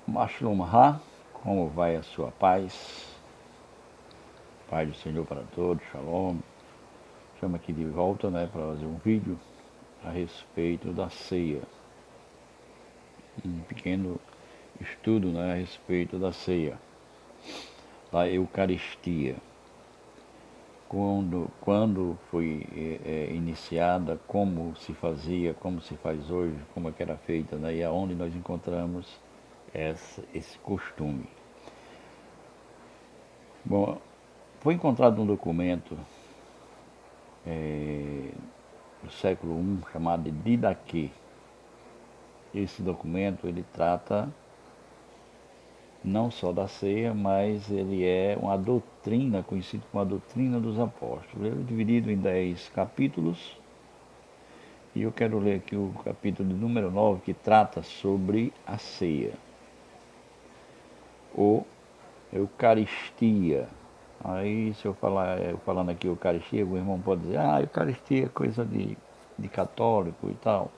Mashlum Ha, como vai a sua paz? Paz do Senhor para todos, Shalom. Chamo aqui de volta, para fazer um vídeo a respeito da ceia. Um pequeno estudo, a respeito da ceia, da Eucaristia. Quando foi iniciada, como se fazia, como se faz hoje, como é que era feita, e aonde nós encontramos esse costume. Bom, foi encontrado um documento do século I chamado de Didaquê. Esse documento ele trata não só da ceia, mas ele é uma doutrina, conhecido como a doutrina dos apóstolos. Ele é dividido em 10 capítulos, e eu quero ler aqui o capítulo de número 9, que trata sobre a ceia, ou Eucaristia. Aí, se eu falando aqui Eucaristia, o irmão pode dizer, Eucaristia é coisa de católico e tal.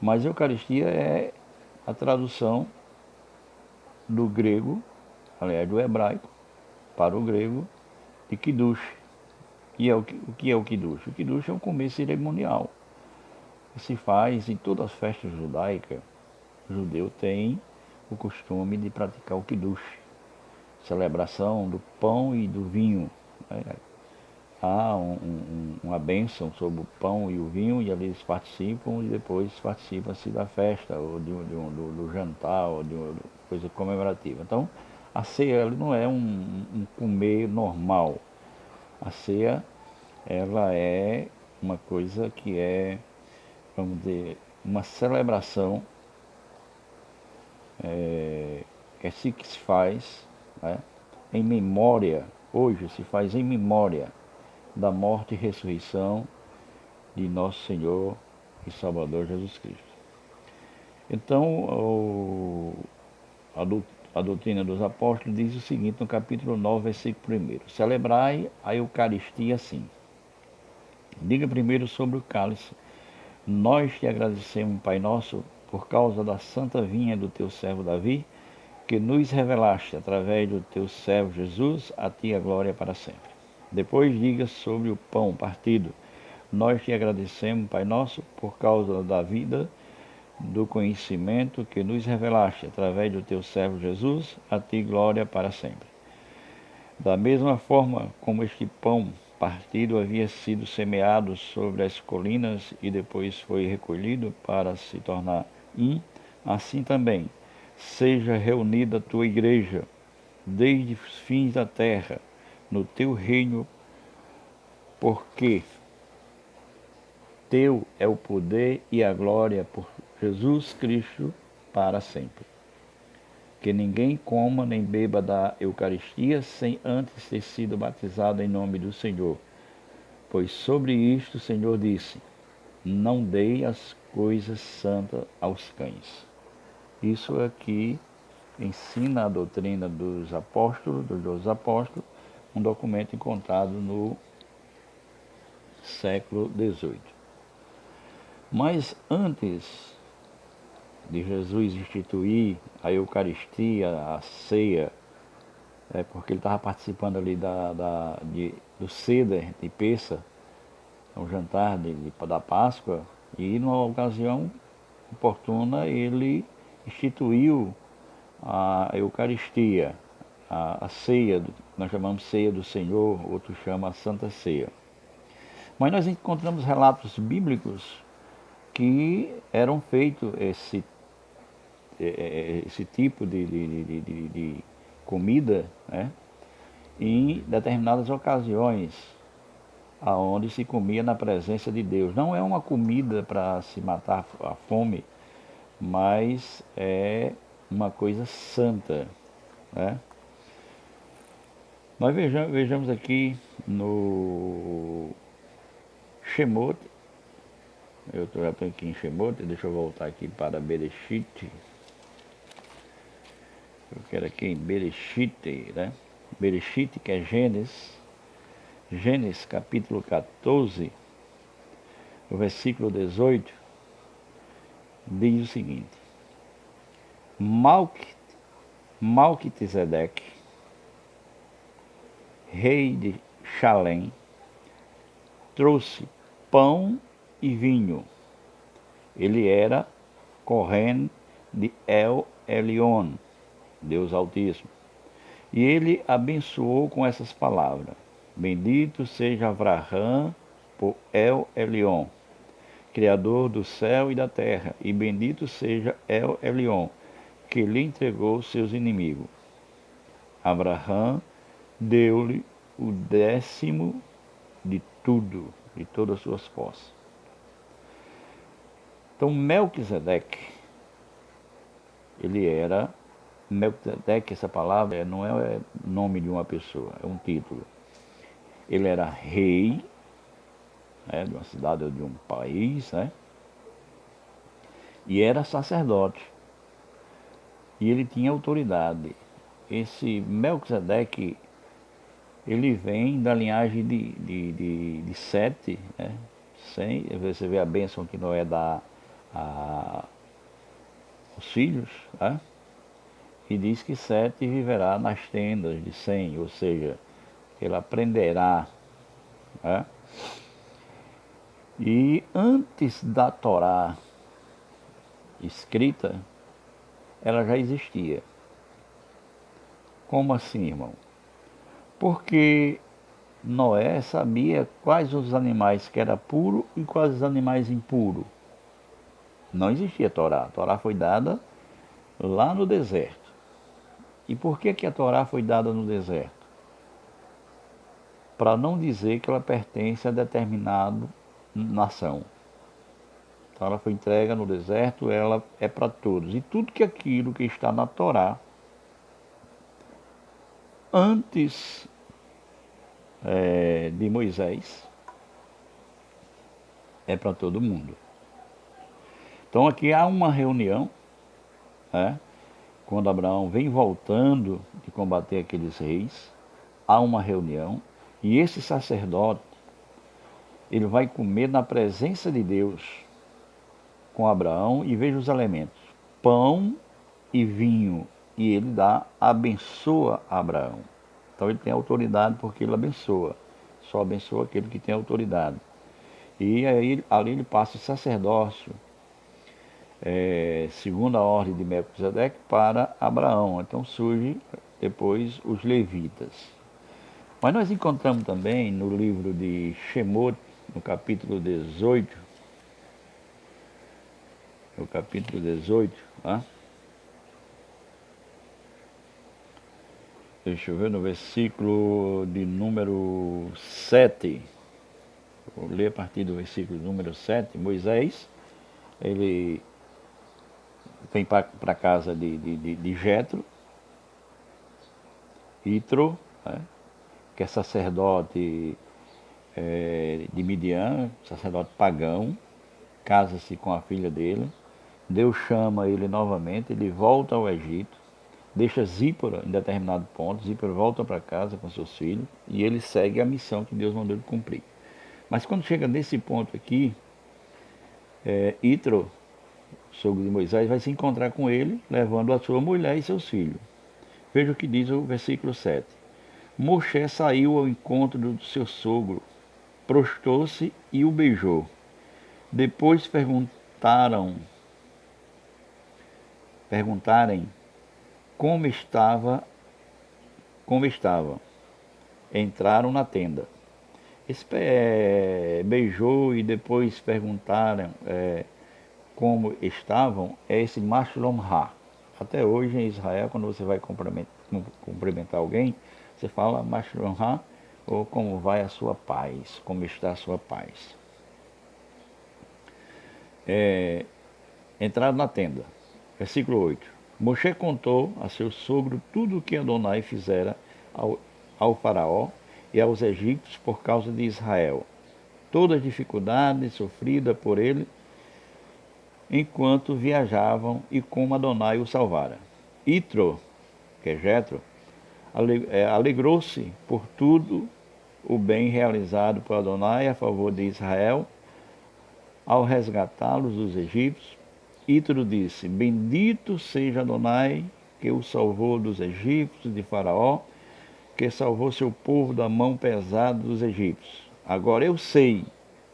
Mas Eucaristia é a tradução do grego, aliás, do hebraico, para o grego, de Kiddush. O que é o Kiddush? O Kiddush é um começo cerimonial que se faz em todas as festas judaicas. O judeu tem o costume de praticar o Kiddush, celebração do pão e do vinho. Há uma bênção sobre o pão e o vinho, e ali eles participam, e depois participa-se da festa, ou do jantar, ou de uma coisa comemorativa. Então, a ceia não é um comer normal. A ceia, ela é uma coisa que é, vamos dizer, uma celebração que se faz, em memória, hoje se faz em memória da morte e ressurreição de nosso Senhor e Salvador Jesus Cristo. Então, a doutrina dos apóstolos diz o seguinte no capítulo 9, versículo 1: celebrai a Eucaristia assim. Diga primeiro sobre o cálice. Nós te agradecemos, Pai nosso, por causa da santa vinha do teu servo Davi, que nos revelaste através do teu servo Jesus, a ti a glória para sempre. Depois diga sobre o pão partido. Nós te agradecemos, Pai nosso, por causa da vida, do conhecimento que nos revelaste através do teu servo Jesus, a ti glória para sempre. Da mesma forma como este pão partido havia sido semeado sobre as colinas e depois foi recolhido para se tornar assim também seja reunida a tua igreja desde os fins da terra no teu reino, porque teu é o poder e a glória por Jesus Cristo para sempre. Que ninguém coma nem beba da Eucaristia sem antes ter sido batizado em nome do Senhor. Pois sobre isto o Senhor disse: não dei as coisas santas aos cães. Isso aqui ensina a doutrina dos apóstolos, um documento encontrado no século XVIII. Mas antes de Jesus instituir a Eucaristia, a ceia, porque ele estava participando ali do Seder de Pessa, um jantar da Páscoa, e numa ocasião oportuna ele instituiu a Eucaristia, a ceia, nós chamamos ceia do Senhor, outros chamam a Santa Ceia. Mas nós encontramos relatos bíblicos que eram feitos esse tipo de comida, em determinadas ocasiões, aonde se comia na presença de Deus. Não é uma comida para se matar a fome, mas é uma coisa santa. Nós vejamos aqui no Shemot, eu já estou aqui em Shemot, deixa eu voltar aqui para Bereshit. Eu quero aqui em Bereshit, Bereshit, que é Gênesis capítulo 14, o versículo 18, diz o seguinte: Malquisedeque, rei de Chalém, trouxe pão e vinho. Ele era Cohen de El Elyon, Deus Altíssimo. E ele abençoou com essas palavras: Bendito seja Avraham por El Elyon, Criador do céu e da terra, e bendito seja El Elyon, que lhe entregou seus inimigos. Avraham deu-lhe o 10º de tudo, de todas as suas posses. Então Melquisedeque, ele era, Melquisedeque, essa palavra não é nome de uma pessoa, é um título. Ele era rei, né, de uma cidade ou de um país, né, e era sacerdote. E ele tinha autoridade. Esse Melquisedeque, ele vem da linhagem de Sete, né? Você vê a bênção que Noé dá aos filhos, né? E diz que Sete viverá nas tendas de Sem, ou seja, ele aprenderá, né? E antes da Torá escrita, ela já existia. Como assim, irmão? Porque Noé sabia quais os animais que eram puros e quais os animais impuros. Não existia Torá. A Torá foi dada lá no deserto. E por que a Torá foi dada no deserto? Para não dizer que ela pertence a determinada nação. Então ela foi entregue no deserto, ela é para todos. E tudo que aquilo que está na Torá, antes de Moisés, é para todo mundo. Então aqui há uma reunião, né? Quando Abraão vem voltando de combater aqueles reis, há uma reunião e esse sacerdote, ele vai comer na presença de Deus com Abraão e veja os elementos, pão e vinho, e ele abençoa Abraão. Então ele tem autoridade porque ele abençoa, só abençoa aquele que tem autoridade. E aí ali ele passa o sacerdócio, segundo a ordem de Melquisedeque, para Abraão. Então surge depois os levitas. Mas nós encontramos também no livro de Shemot, no capítulo 18, tá? Deixa eu ver, no versículo de número 7, vou ler a partir do versículo número 7, Moisés, ele vem para a casa de Jetro, Itro, né, que é sacerdote de Midian, sacerdote pagão, casa-se com a filha dele. Deus chama ele novamente, ele volta ao Egito, deixa Zípora em determinado ponto, Zípora volta para casa com seus filhos e ele segue a missão que Deus mandou ele cumprir. Mas quando chega nesse ponto aqui, Itro, sogro de Moisés, vai se encontrar com ele, levando a sua mulher e seus filhos. Veja o que diz o versículo 7. Moshe saiu ao encontro do seu sogro, prostrou-se e o beijou. Depois perguntarem como estava. Entraram na tenda. Beijou e depois perguntaram como estavam, é esse Mashlom Ha. Até hoje em Israel, quando você vai cumprimentar alguém, você fala Mashlom Ha, ou como vai a sua paz, como está a sua paz. Entraram na tenda. Versículo 8. Moshe contou a seu sogro tudo o que Adonai fizera ao faraó e aos egípcios por causa de Israel. Todas as dificuldades sofridas por ele enquanto viajavam e como Adonai o salvara. Itro, que é Jetro, alegrou-se por tudo o bem realizado por Adonai a favor de Israel ao resgatá-los dos egípcios Ítro disse: Bendito seja Adonai, que o salvou dos egípcios, de Faraó, que salvou seu povo da mão pesada dos egípcios. Agora eu sei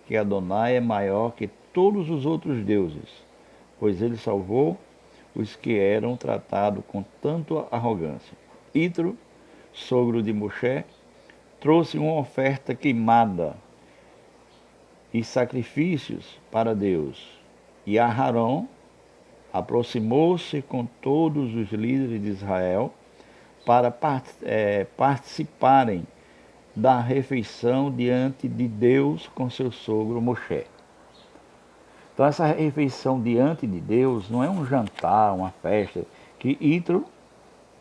que Adonai é maior que todos os outros deuses, pois ele salvou os que eram tratados com tanta arrogância. Itro, sogro de Moshe, trouxe uma oferta queimada e sacrifícios para Deus. E Aarão aproximou-se com todos os líderes de Israel para participarem da refeição diante de Deus com seu sogro Moshe. Então essa refeição diante de Deus não é um jantar, uma festa, que Itro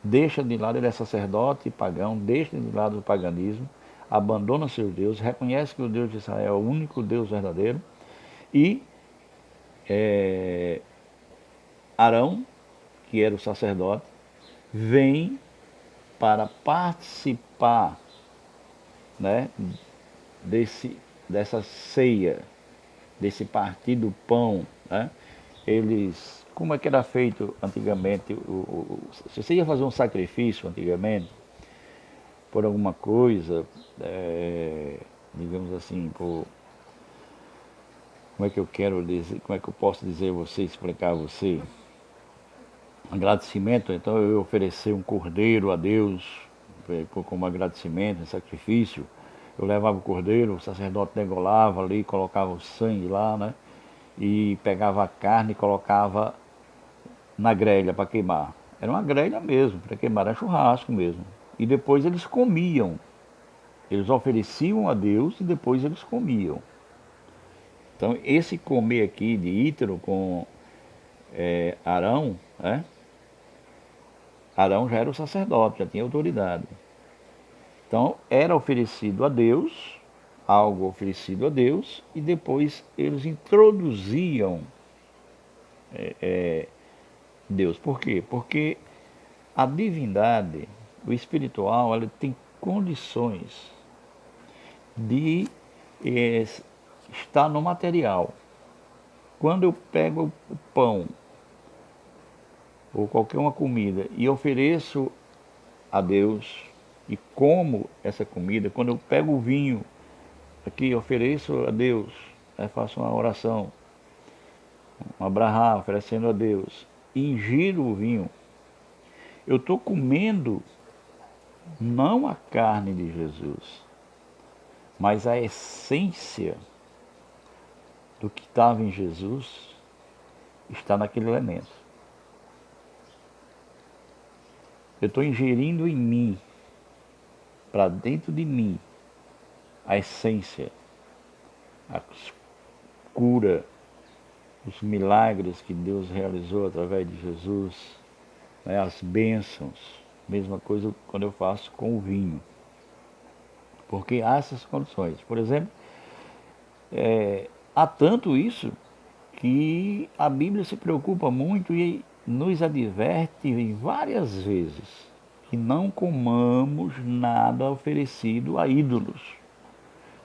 deixa de lado, ele é sacerdote pagão, deixa de lado o paganismo, abandona seu Deus, reconhece que o Deus de Israel é o único Deus verdadeiro, e Arão, que era o sacerdote, vem para participar, né, dessa ceia, desse partir do pão, né? Eles, como é que era feito antigamente? Se você ia fazer um sacrifício antigamente, por alguma coisa, digamos assim, como é que eu quero dizer, como é que eu posso dizer a você, explicar a você? Agradecimento, então eu oferecer um cordeiro a Deus como agradecimento, um sacrifício. Eu levava o cordeiro, o sacerdote degolava ali, colocava o sangue lá, né? E pegava a carne e colocava na grelha para queimar. Era uma grelha mesmo, para queimar, era churrasco mesmo. E depois eles comiam. Eles ofereciam a Deus e depois eles comiam. Então esse comer aqui de Ítero com Arão, né? Arão já era o sacerdote, já tinha autoridade. Então era oferecido a Deus, algo oferecido a Deus, e depois eles introduziam Deus. Por quê? Porque a divindade, o espiritual, ela tem condições de estar no material. Quando eu pego o pão ou qualquer uma comida e ofereço a Deus e como essa comida, quando eu pego o vinho aqui, ofereço a Deus, faço uma oração, uma brahá, oferecendo a Deus, e ingiro o vinho, eu estou comendo não a carne de Jesus, mas a essência do que estava em Jesus está naquele elemento. Eu estou ingerindo em mim, para dentro de mim, a essência, a cura, os milagres que Deus realizou através de Jesus, né, as bênçãos. Mesma coisa quando eu faço com o vinho. Porque há essas condições. Por exemplo, há tanto isso que a Bíblia se preocupa muito e nos adverte várias vezes que não comamos nada oferecido a ídolos.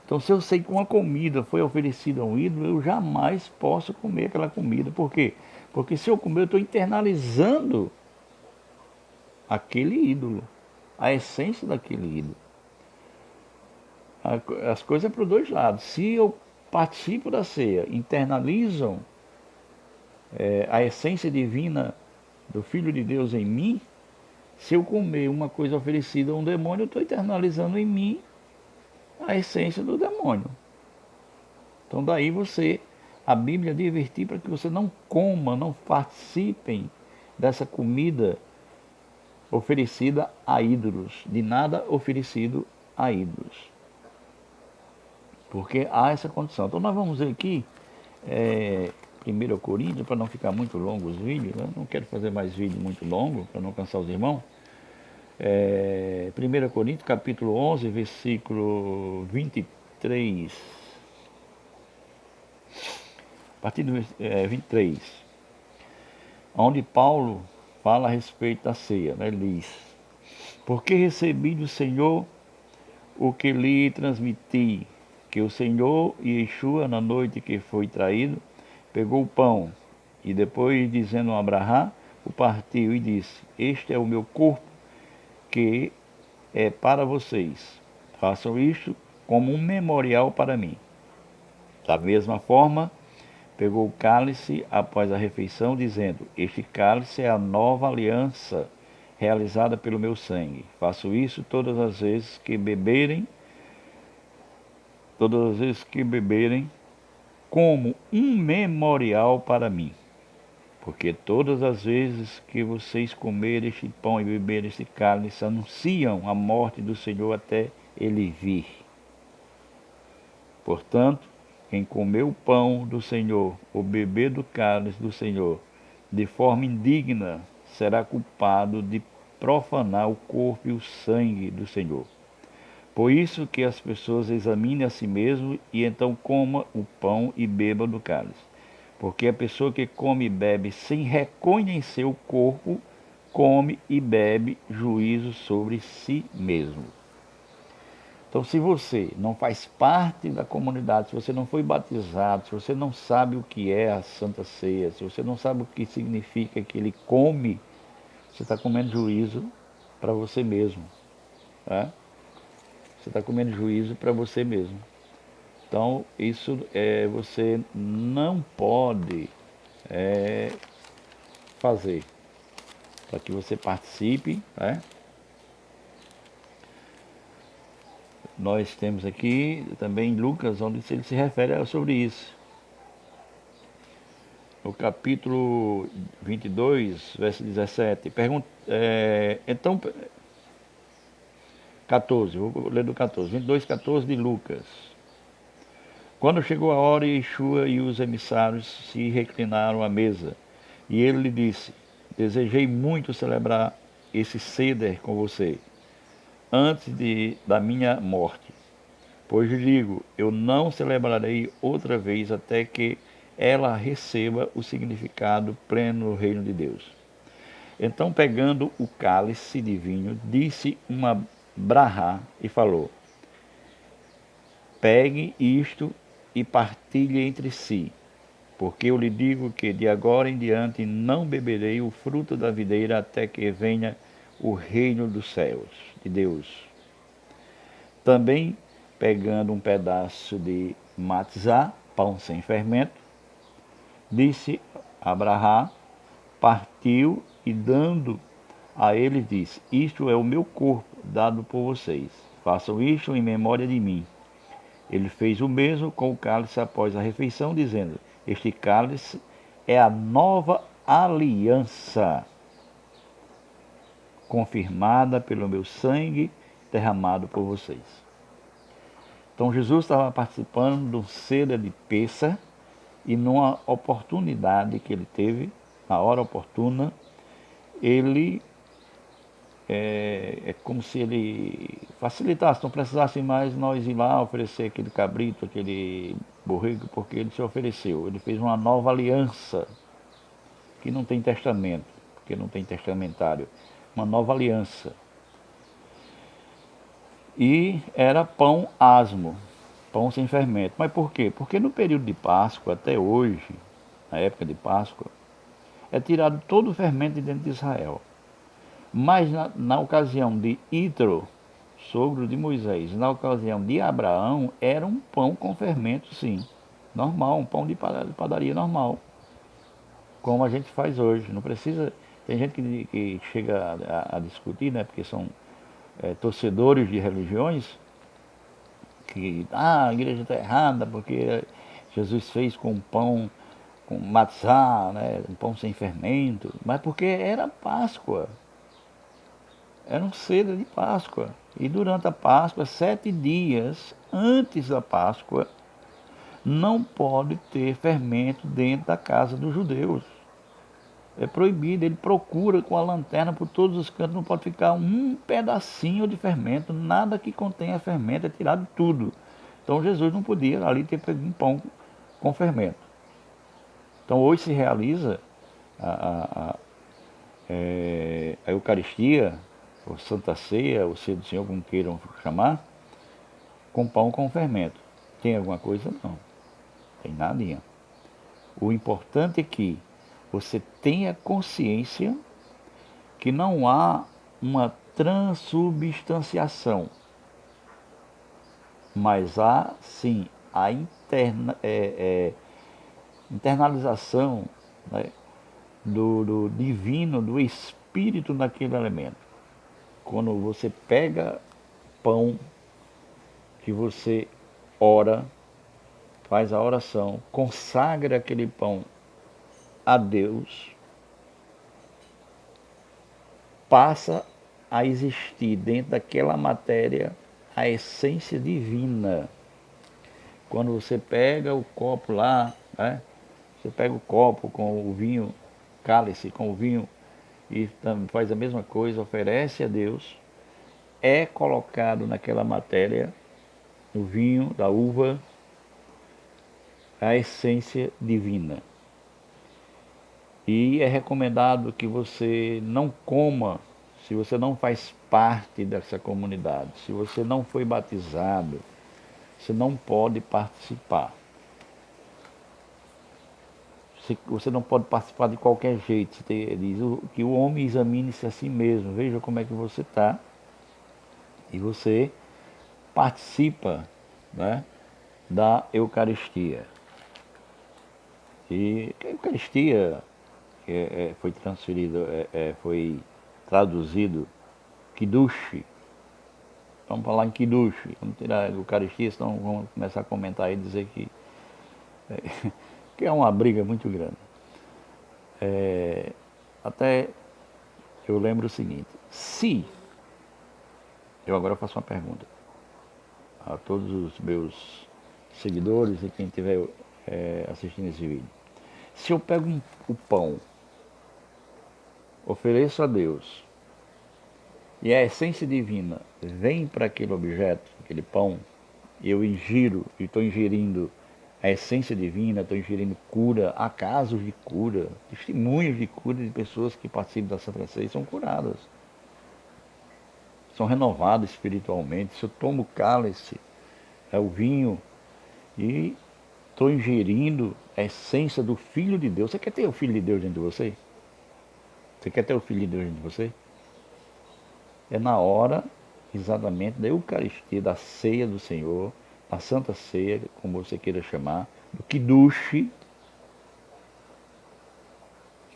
Então, se eu sei que uma comida foi oferecida a um ídolo, eu jamais posso comer aquela comida. Por quê? Porque se eu comer, eu estou internalizando aquele ídolo, a essência daquele ídolo. As coisas é para os dois lados. Se eu participo da ceia, internalizam a essência divina do Filho de Deus em mim, se eu comer uma coisa oferecida a um demônio, eu estou internalizando em mim a essência do demônio. Então daí a Bíblia advertir para que você não coma, não participem dessa comida oferecida a ídolos, de nada oferecido a ídolos. Porque há essa condição. Então nós vamos ver aqui, 1 Coríntios, para não ficar muito longo os vídeos, eu não quero fazer mais vídeo muito longo, para não cansar os irmãos. 1 Coríntios, capítulo 11, versículo 23. A partir do 23, onde Paulo fala a respeito da ceia, né? Ele diz: porque recebi do Senhor o que lhe transmiti, que o Senhor Yeshua, na noite que foi traído, pegou o pão E depois, dizendo a Abraão, o partiu e disse: Este é o meu corpo que é para vocês. Façam isto como um memorial para mim. Da mesma forma, pegou o cálice após a refeição, dizendo: Este cálice é a nova aliança realizada pelo meu sangue. Faço isso todas as vezes que beberem, como um memorial para mim. Porque todas as vezes que vocês comerem este pão e beberem este cálice, anunciam a morte do Senhor até ele vir. Portanto, quem comer o pão do Senhor ou beber do cálice do Senhor de forma indigna será culpado de profanar o corpo e o sangue do Senhor. Por isso que as pessoas examinem a si mesmo e então coma o pão e beba do cálice. Porque a pessoa que come e bebe sem reconhecer o corpo, come e bebe juízo sobre si mesmo. Então, se você não faz parte da comunidade, se você não foi batizado, se você não sabe o que é a Santa Ceia, se você não sabe o que significa que ele come, você está comendo juízo para você mesmo. Tá? Você está comendo juízo para você mesmo. Então, isso você não pode fazer. Para que você participe, né? Nós temos aqui também Lucas, onde ele se refere sobre isso. No capítulo 22, verso 17. Então, 14, vou ler do 14. 22, 14 de Lucas. Quando chegou a hora, Yeshua e os emissários se reclinaram à mesa. E ele lhe disse: Desejei muito celebrar esse ceder com você, antes da minha morte. Pois lhe digo, eu não celebrarei outra vez até que ela receba o significado pleno no reino de Deus. Então, pegando o cálice de vinho, disse uma brahá e falou: Pegue isto e partilhe entre si, porque eu lhe digo que de agora em diante não beberei o fruto da videira até que venha o reino dos céus, de Deus. Também, pegando um pedaço de matzá, pão sem fermento, disse a Abraão, partiu e dando a ele disse: Isto é o meu corpo dado por vocês. Façam isto em memória de mim. Ele fez o mesmo com o cálice após a refeição, dizendo: Este cálice é a nova aliança, confirmada pelo meu sangue derramado por vocês. Então Jesus estava participando do ceia de Pêssar e numa oportunidade que ele teve, na hora oportuna, ele é como se ele facilitasse, não precisasse mais nós ir lá oferecer aquele cabrito, aquele borrego, porque ele se ofereceu. Ele fez uma nova aliança, que não tem testamento, porque não tem testamentário. Uma nova aliança. E era pão asmo, pão sem fermento. Mas por quê? Porque no período de Páscoa, até hoje, na época de Páscoa, é tirado todo o fermento de dentro de Israel. Mas na ocasião de Ítro, sogro de Moisés, na ocasião de Abraão, era um pão com fermento, sim. Normal, um pão de padaria normal. Como a gente faz hoje. Não precisa. Tem gente que chega a discutir, né? Porque são torcedores de religiões, que a igreja está errada, porque Jesus fez com pão, com matzá, né? Um pão sem fermento. Mas porque era Páscoa. Era um cedo de Páscoa. E durante a Páscoa, 7 dias antes da Páscoa, não pode ter fermento dentro da casa dos judeus. É proibido, ele procura com a lanterna por todos os cantos, não pode ficar um pedacinho de fermento, nada que contenha fermento, é tirado tudo. Então Jesus não podia ali ter pego um pão com fermento. Então hoje se realiza a Eucaristia, ou Santa Ceia, ou Ceia do Senhor, como queiram chamar, com pão com fermento. Tem alguma coisa? Não. Tem nadinha. O importante é que você tenha consciência que não há uma transubstanciação, mas há sim a internalização, né, do divino, do espírito naquele elemento. Quando você pega pão, que você ora, faz a oração, consagra aquele pão a Deus, passa a existir dentro daquela matéria a essência divina. Quando você pega o copo lá, né? Você pega o copo com o vinho, cálice com o vinho, e faz a mesma coisa, oferece a Deus, é colocado naquela matéria, no vinho, da uva, a essência divina. E é recomendado que você não coma se você não faz parte dessa comunidade. Se você não foi batizado, você não pode participar. Você não pode participar de qualquer jeito. Você diz que o homem examine-se a si mesmo. Veja como é que você está. E você participa, né, da Eucaristia. E a Eucaristia foi transferido, foi traduzido Kiddush. Vamos falar em Kiddush. Vamos tirar a Eucaristia, senão vamos começar a comentar e dizer que é uma briga muito grande. Até eu lembro o seguinte: se eu agora faço uma pergunta a todos os meus seguidores e quem estiver assistindo esse vídeo. Se eu pego o pão, ofereço a Deus, e a essência divina vem para aquele objeto, aquele pão, e eu ingiro, e estou ingerindo a essência divina, estou ingerindo cura, há casos de cura, testemunhos de cura de pessoas que participam da Santa Ceia são curadas, são renovadas espiritualmente. Se eu tomo o cálice, o vinho, e estou ingerindo a essência do Filho de Deus. Você quer ter o Filho de Deus dentro de você? Você quer ter o Filho de Deus dentro de você? É na hora, exatamente, da Eucaristia, da ceia do Senhor, a Santa Ceia, como você queira chamar, do Kiddush, que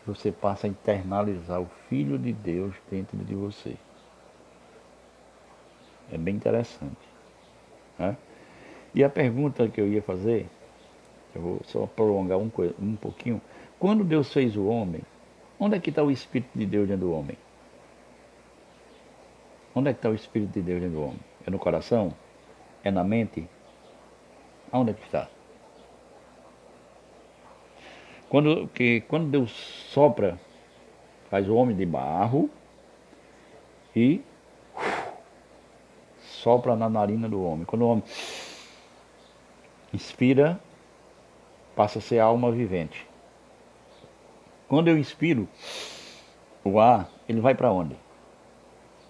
você passa a internalizar o Filho de Deus dentro de você. É bem interessante, né? E a pergunta que eu ia fazer, eu vou só prolongar um pouquinho. Quando Deus fez o homem, onde é que está o Espírito de Deus dentro do homem? Onde é que está o Espírito de Deus dentro do homem? É no coração? É na mente? Aonde é que está? Quando Deus sopra, faz o homem de barro e sopra na narina do homem. Quando o homem inspira, passa a ser alma vivente. Quando eu inspiro o ar, ele vai para onde?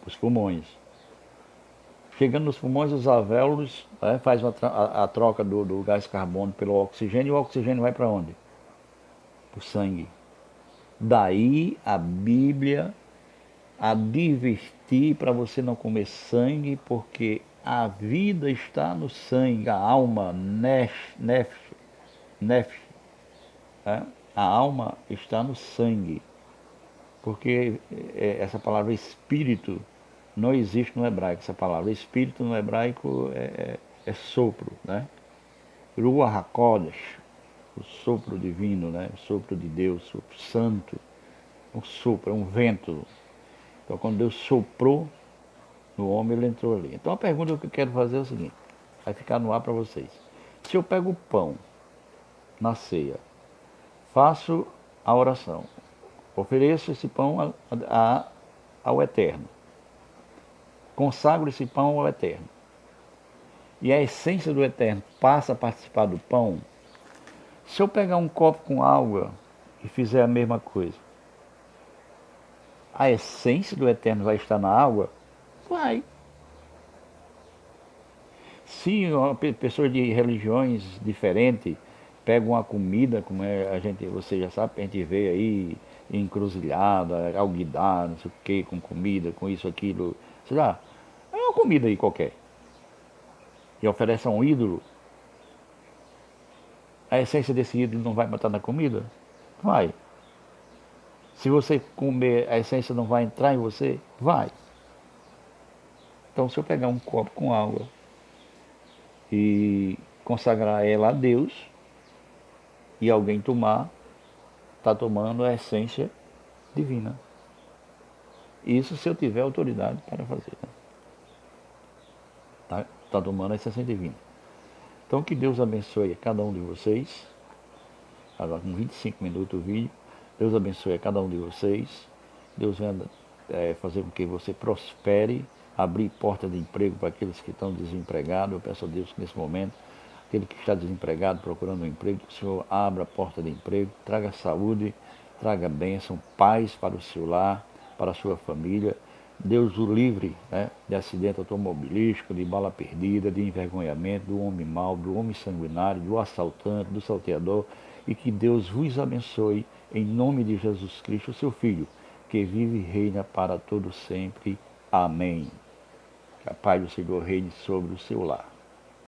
Os pulmões. Chegando nos pulmões, os alvéolos, faz a troca do gás carbônico pelo oxigênio, e o oxigênio vai para onde? Para o sangue. Daí a Bíblia advertir para você não comer sangue, porque a vida está no sangue, a alma, nefesh, a alma está no sangue. Porque essa palavra espírito não existe no hebraico. Essa palavra espírito no hebraico é sopro, né? Ruach HaKodesh, o sopro divino, né? O sopro de Deus, o sopro santo, um sopro, é um vento. Então quando Deus soprou no homem, ele entrou ali. Então a pergunta que eu quero fazer é o seguinte, vai ficar no ar para vocês. Se eu pego o pão na ceia, faço a oração, ofereço esse pão ao Eterno, consagro esse pão ao Eterno, e a essência do Eterno passa a participar do pão, se eu pegar um copo com água e fizer a mesma coisa, a essência do Eterno vai estar na água? Vai. Se pessoas de religiões diferentes pega uma comida, como é, você já sabe, a gente vê aí, encruzilhada, alguidar, não sei o que, com comida, com isso, aquilo, sei lá, é uma comida aí qualquer, e oferece a um ídolo, a essência desse ídolo não vai botar na comida? Vai. Se você comer, a essência não vai entrar em você? Vai. Então, se eu pegar um copo com água e consagrar ela a Deus, e alguém tomar, está tomando a essência divina. Isso se eu tiver autoridade para fazer. Né? Tá tomando a essência divina. Então, que Deus abençoe a cada um de vocês. Agora, com 25 minutos o vídeo. Deus abençoe a cada um de vocês. Deus venha fazer com que você prospere, abrir porta de emprego para aqueles que estão desempregados. Eu peço a Deus que nesse momento, aquele que está desempregado, procurando um emprego, que o Senhor abra a porta de emprego, traga saúde, traga bênção, paz para o seu lar, para a sua família. Deus o livre, né, de acidente automobilístico, de bala perdida, de envergonhamento, do homem mau, do homem sanguinário, do assaltante, do salteador, e que Deus vos abençoe em nome de Jesus Cristo, seu Filho, que vive e reina para todo sempre. Amém. Que a paz do Senhor reine sobre o seu lar.